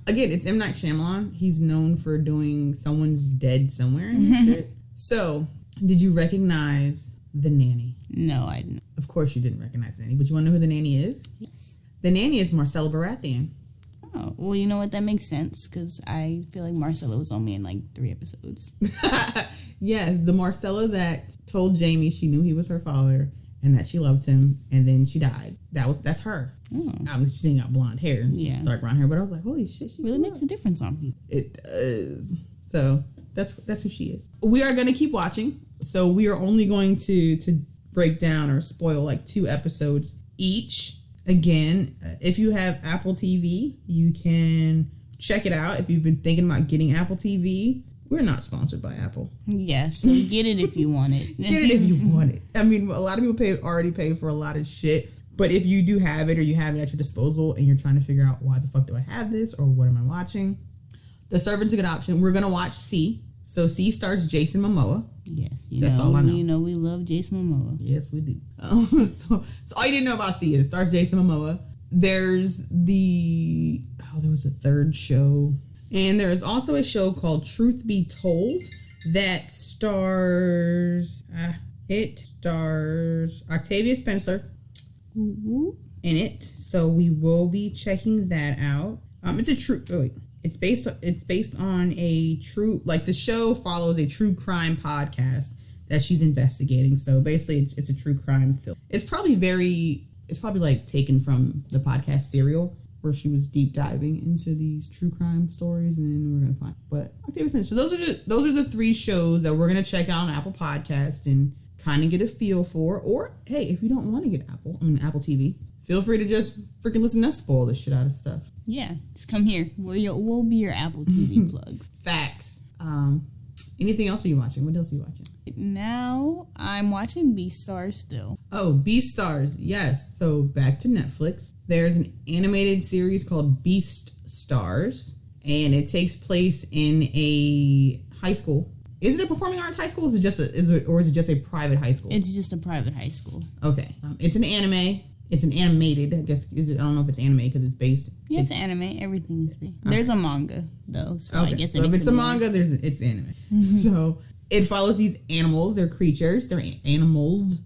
Again, it's M. Night Shyamalan. He's known for doing someone's dead somewhere and shit. So, did you recognize the nanny? No, I didn't. Of course you didn't recognize the nanny, but you want to know who the nanny is? Yes. The nanny is Marcella Baratheon. Oh, well, you know what? That makes sense, because I feel like Marcella was only in like 3 episodes. Yes, the Marcella that told Jamie she knew he was her father and that she loved him, and then she died. That's her. Oh. I was seeing out blonde hair, dark brown hair, but I was like, holy shit, she really makes a difference on people. It does. So that's who she is. We are going to keep watching. So we are only going to break down or spoil like 2 episodes each. Again, if you have Apple TV, you can check it out. If you've been thinking about getting Apple TV, we're not sponsored by Apple. Yeah, so get it if you want it. Get it if you want it. I mean, a lot of people already pay for a lot of shit. But if you do have it or you have it at your disposal and you're trying to figure out why the fuck do I have this or what am I watching, The Servant's a good option. We're going to watch C. So C stars Jason Momoa. Yes, that's all I know. You know we love Jason Momoa. Yes, we do. So all you didn't know about C is it stars Jason Momoa. There's there was a third show. And there's also a show called Truth Be Told that stars It stars Octavia Spencer Mm-hmm. in it, so we will be checking that out. It's a true. Oh wait. It's based on a true, like the show follows a true crime podcast that she's investigating. So basically, it's a true crime film. It's probably like taken from the podcast Serial, where she was deep diving into these true crime stories, and then we're gonna find. But so those are the 3 shows that we're gonna check out on Apple Podcasts and kind of get a feel for. Or hey, if you don't want to get Apple TV, feel free to just freaking listen to us spoil the shit out of stuff. Yeah, just come here. We'll be your Apple TV plugs. Facts. Anything else are you watching? What else are you watching? Now I'm watching Beastars still. Oh, Beastars. Yes. So back to Netflix. There's an animated series called Beastars, and it takes place in a high school. Is it a performing arts high school? Or is it just a private high school? It's just a private high school. Okay. It's an anime. It's an animated, I guess. I don't know if it's anime because it's based. Yeah, it's anime. Everything is based. There's a manga though, so okay. I guess so if it's a manga, it's anime. Mm-hmm. So it follows these animals. They're creatures. They're animals.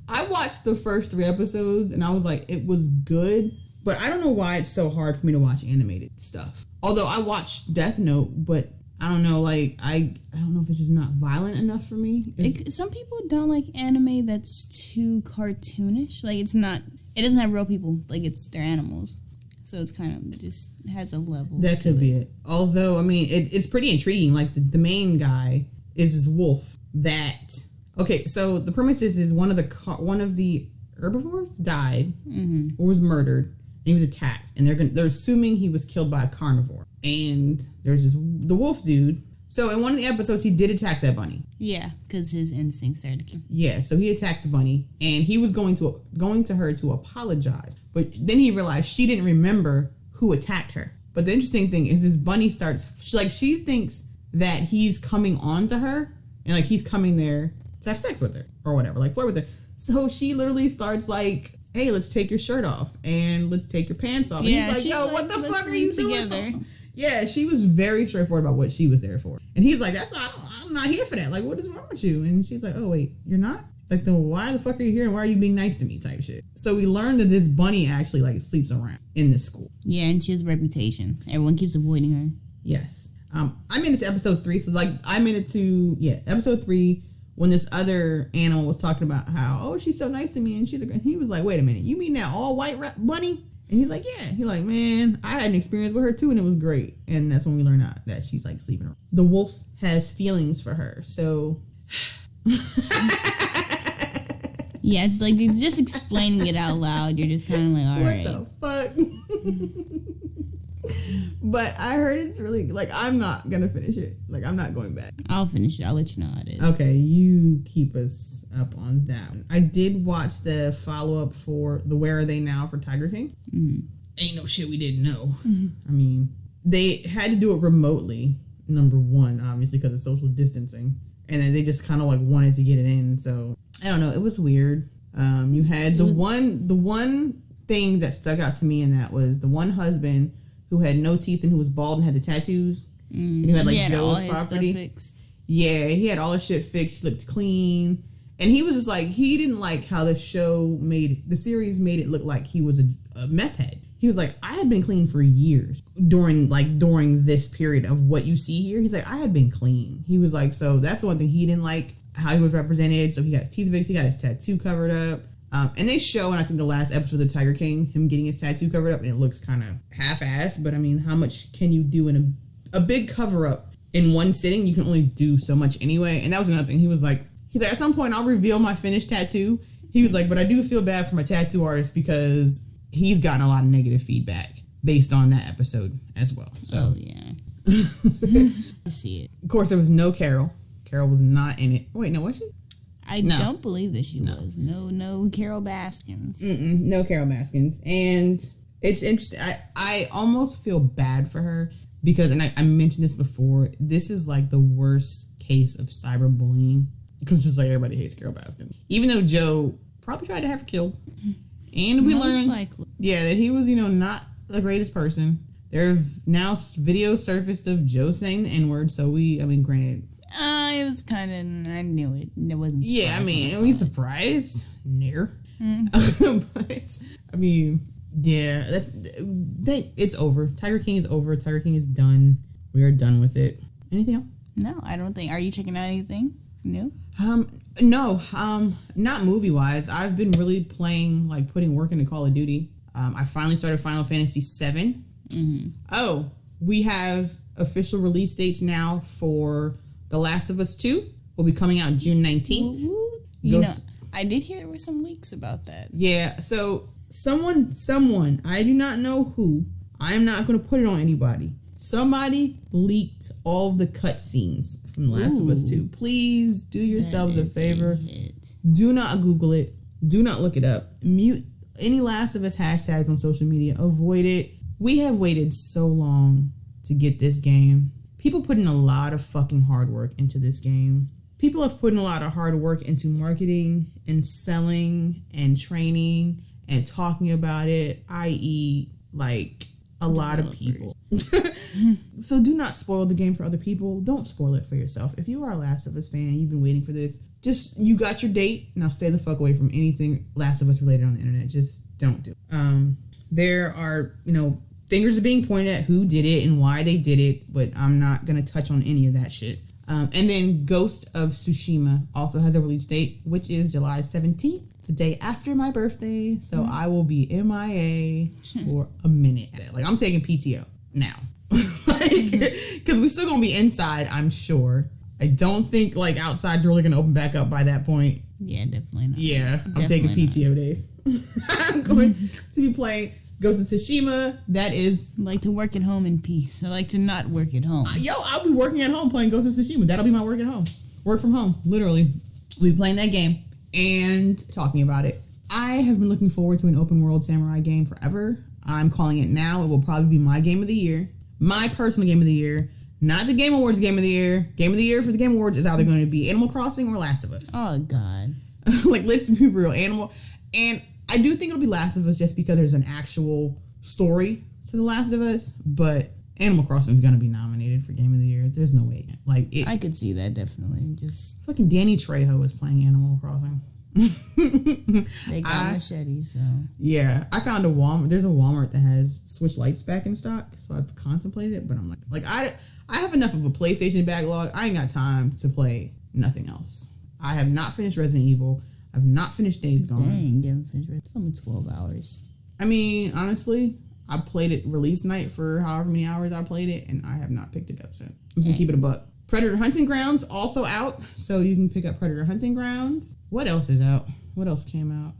I watched the first 3 episodes and I was like, it was good, but I don't know why it's so hard for me to watch animated stuff. Although I watched Death Note, but I don't know, like, I don't know if it's just not violent enough for me. Some people don't like anime that's too cartoonish. Like, it doesn't have real people. Like, they're animals. So it's it just has a level. That could be it. Although, I mean, it's pretty intriguing. Like, the main guy is this wolf that... Okay, so the premise is one of the herbivores died or was murdered. And he was attacked. And they're assuming he was killed by a carnivore. And there's the wolf dude. So in one of the episodes, he did attack that bunny. Yeah, because his instincts started to kill. Yeah, so he attacked the bunny, and he was going to her to apologize. But then he realized she didn't remember who attacked her. But the interesting thing is this bunny she thinks that he's coming on to her, and like he's coming there to have sex with her or whatever, like flirt with her. So she literally starts like, hey, let's take your shirt off and let's take your pants off. And yeah, he's like, yo, what the fuck are you together? doing? Yeah, she was very straightforward about what she was there for. And he's like, I'm not here for that. Like, what is wrong with you? And she's like, oh, wait, you're not? Like, then why the fuck are you here and why are you being nice to me type shit? So we learned that this bunny actually, like, sleeps around in this school. Yeah, and she has a reputation. Everyone keeps avoiding her. Yes. I'm into episode 3. So, like, I'm into, episode 3 when this other animal was talking about how, oh, she's so nice to me. And he was like, wait a minute, you mean that all white bunny? And he's like, yeah. He's like, man, I had an experience with her too, and it was great. And that's when we learn out that she's like sleeping around. The wolf has feelings for her, so. Yeah, it's like you're just explaining it out loud. You're just kind of like, all right. What the fuck? But I heard it's really, like, I'm not going to finish it. Like, I'm not going back. I'll finish it. I'll let you know how it is. Okay, you keep us up on that one. I did watch the follow-up for the Where Are They Now for Tiger King. Mm. Ain't no shit we didn't know. Mm-hmm. I mean, they had to do it remotely, number one, obviously, because of social distancing. And then they just kind of, like, wanted to get it in. So, I don't know. It was weird. You had the one thing that stuck out to me, and that was the one husband who had no teeth and who was bald and had the tattoos. And who had like Joe's property. Yeah, he had all his shit fixed. He looked clean. And he was just like, he didn't like how the series made it look like he was a meth head. He was like, I had been clean for years during this period of what you see here. He's like, I had been clean. He was like, so that's the one thing he didn't like, how he was represented. So he got his teeth fixed. He got his tattoo covered up. And they show, and I think the last episode of The Tiger King, him getting his tattoo covered up, and it looks kind of half-assed, but I mean, how much can you do in a big cover-up in one sitting? You can only do so much anyway. And that was another thing. He's like, at some point, I'll reveal my finished tattoo. He was like, but I do feel bad for my tattoo artist because he's gotten a lot of negative feedback based on that episode as well. So. Oh, yeah. I see it. Of course, there was no Carol. Carol was not in it. Wait, no, was she? I don't believe that she was. No Carol Baskins. No Carol Baskins. And it's interesting. I almost feel bad for her because, and I mentioned this before, this is like the worst case of cyberbullying because it's just like everybody hates Carol Baskin. Even though Joe probably tried to have her killed. And we learned that he was, not the greatest person. There have now videos surfaced of Joe saying the N-word, so granted. It was kind of, I knew it. It wasn't. Yeah, I mean, are we surprised? No. But I mean, yeah, it's over. Tiger King is over. Tiger King is done. We are done with it. Anything else? No, I don't think. Are you checking out anything new? No. Not movie wise. I've been really playing, like putting work into Call of Duty. I finally started Final Fantasy VII. Mm-hmm. Oh, we have official release dates now for The Last of Us 2. Will be coming out June 19th. You know, I did hear there were some leaks about that. Yeah, so someone, I do not know who, I am not going to put it on anybody. Somebody leaked all of the cutscenes from The Last of Us 2. Please do yourselves a favor. Do not Google it. Do not look it up. Mute any Last of Us hashtags on social media. Avoid it. We have waited so long to get this game. People put in a lot of fucking hard work into this game. People have put in a lot of hard work into marketing and selling and training and talking about it, i.e., like a lot of people. So do not spoil the game for other people. Don't spoil it for yourself. If you are a Last of Us fan and you've been waiting for this, just, you got your date. Now stay the fuck away from anything Last of Us related on the internet. Just don't do it. There are, fingers are being pointed at who did it and why they did it, but I'm not going to touch on any of that shit. And then Ghost of Tsushima also has a release date, which is July 17th, the day after my birthday. So I will be MIA for a minute. Like, I'm taking PTO now. Because we're still going to be inside, I'm sure. I don't think, like, outside's really going to open back up by that point. Yeah, definitely not. Yeah, I'm taking PTO days. I'm going to be playing Ghost of Tsushima. That is... I like to work at home in peace. I like to not work at home. I'll be working at home playing Ghost of Tsushima. That'll be my work at home. Work from home, literally. We'll be playing that game and talking about it. I have been looking forward to an open world samurai game forever. I'm calling it now. It will probably be my game of the year. My personal game of the year. Not the Game Awards game of the year. Game of the year for the Game Awards is either going to be Animal Crossing or Last of Us. Oh, God. Like, let's be real. Animal... And I do think it'll be Last of Us just because there's an actual story to The Last of Us, but Animal Crossing is going to be nominated for Game of the Year. There's no way. I could see that, definitely. Just fucking Danny Trejo is playing Animal Crossing. They got machetes, so. Yeah. I found a Walmart. There's a Walmart that has Switch Lights back in stock, so I've contemplated it, but I'm like I have enough of a PlayStation backlog. I ain't got time to play nothing else. I have not finished Resident Evil. I've not finished Days Gone. Dang, haven't finished. It's only 12 hours. I mean, honestly, I played it release night for however many hours I played it, and I have not picked it up since. I'm gonna keep it a buck. Predator Hunting Grounds also out, so you can pick up Predator Hunting Grounds. What else is out? What else came out?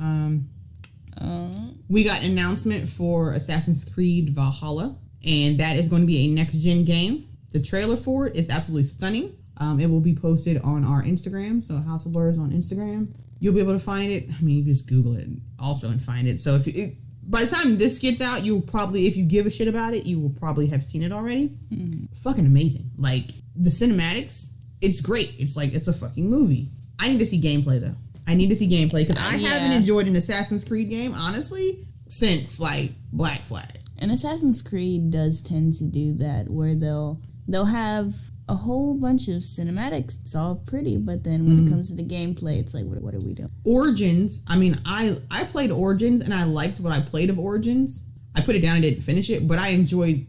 We got an announcement for Assassin's Creed Valhalla, and that is going to be a next-gen game. The trailer for it is absolutely stunning. It will be posted on our Instagram, so House of Blurs on Instagram. You'll be able to find it. I mean, you just Google it also and find it. So by the time this gets out, you'll probably, if you give a shit about it, you will probably have seen it already. Fucking amazing. Like, the cinematics, it's great. It's like, it's a fucking movie. I need to see gameplay, though. I need to see gameplay, because I haven't enjoyed an Assassin's Creed game, honestly, since, like, Black Flag. And Assassin's Creed does tend to do that, where they'll have a whole bunch of cinematics. It's all pretty, but then when it comes to the gameplay, it's like, what are we doing? Origins, I mean, I played Origins, and I liked what I played of Origins. I put it down and didn't finish it, but I enjoyed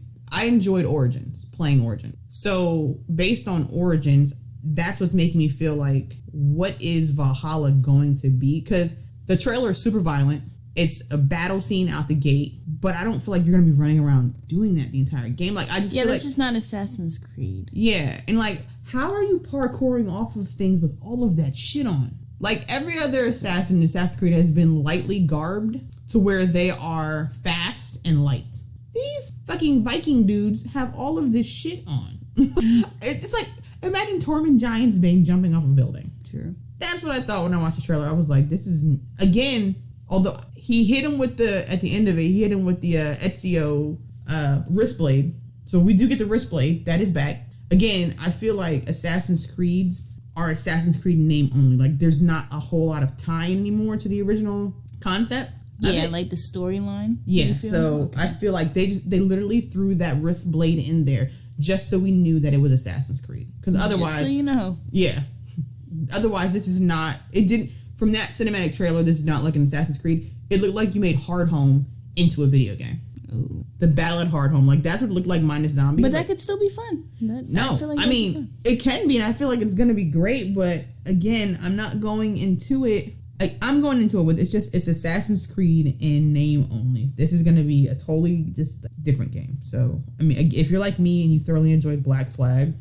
Origins, playing Origins. So, based on Origins, that's what's making me feel like, what is Valhalla going to be? Because the trailer is super violent. It's a battle scene out the gate, but I don't feel like you're going to be running around doing that the entire game. Like, I just feel that's just not Assassin's Creed. Yeah, and like, how are you parkouring off of things with all of that shit on? Like, every other Assassin's Creed has been lightly garbed to where they are fast and light. These fucking Viking dudes have all of this shit on. It's like, imagine Tormund Giants Bane jumping off a building. True. That's what I thought when I watched the trailer. I was like, this is, again, although he hit him with at the end of it, he hit him with the Ezio wrist blade. So we do get the wrist blade. That is back. Again, I feel like Assassin's Creeds are Assassin's Creed name only. Like, there's not a whole lot of tie anymore to the original concept. Yeah, like the storyline. Yeah, so okay. I feel like they literally threw that wrist blade in there just so we knew that it was Assassin's Creed. Because otherwise, just so you know, yeah. Otherwise, this is not. It didn't. From that cinematic trailer, this is not like an Assassin's Creed. It looked like you made Hard Home into a video game. Ooh. The Battle at Hard Home, like that's what it looked like minus zombies. But that could still be fun. I mean, it can be, and I feel like it's gonna be great. But again, I'm not going into it. I'm going into it with it's Assassin's Creed in name only. This is gonna be a totally just different game. So I mean, if you're like me and you thoroughly enjoyed Black Flag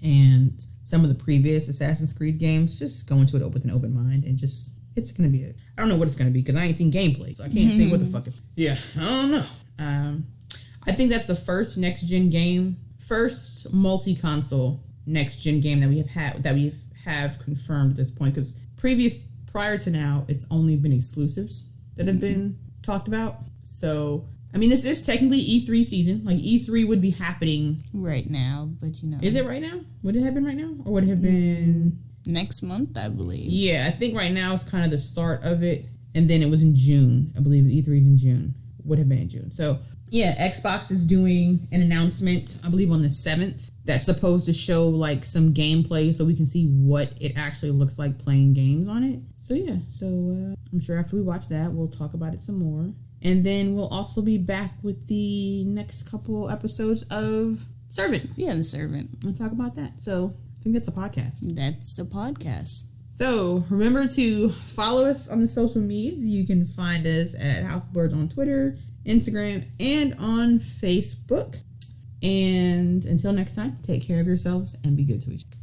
and some of the previous Assassin's Creed games, just go into it with an open mind and just it's gonna be I don't know what it's gonna be because I ain't seen gameplay, so I can't say what the fuck is. Yeah, I don't know. I think that's the first next-gen game, first multi-console next-gen game that we have confirmed at this point. Because prior to now, it's only been exclusives that have been talked about. So, I mean, this is technically E3 season. Like, E3 would be happening right now, but Is it right now? Would it have been right now? Or would it have been... next month, I believe. Yeah, I think right now is kind of the start of it. And then it was in June. I believe E3 is in June. Would have been in June. So... yeah, Xbox is doing an announcement, I believe on the 7th, that's supposed to show like some gameplay so we can see what it actually looks like playing games on it. So yeah, I'm sure after we watch that, we'll talk about it some more. And then we'll also be back with the next couple episodes of Servant. Yeah, The Servant. We'll talk about that. So I think that's a podcast. That's the podcast. So remember to follow us on the social medias. You can find us at Housebirds on Twitter, Instagram, and on Facebook. And until next time, take care of yourselves and be good to each other.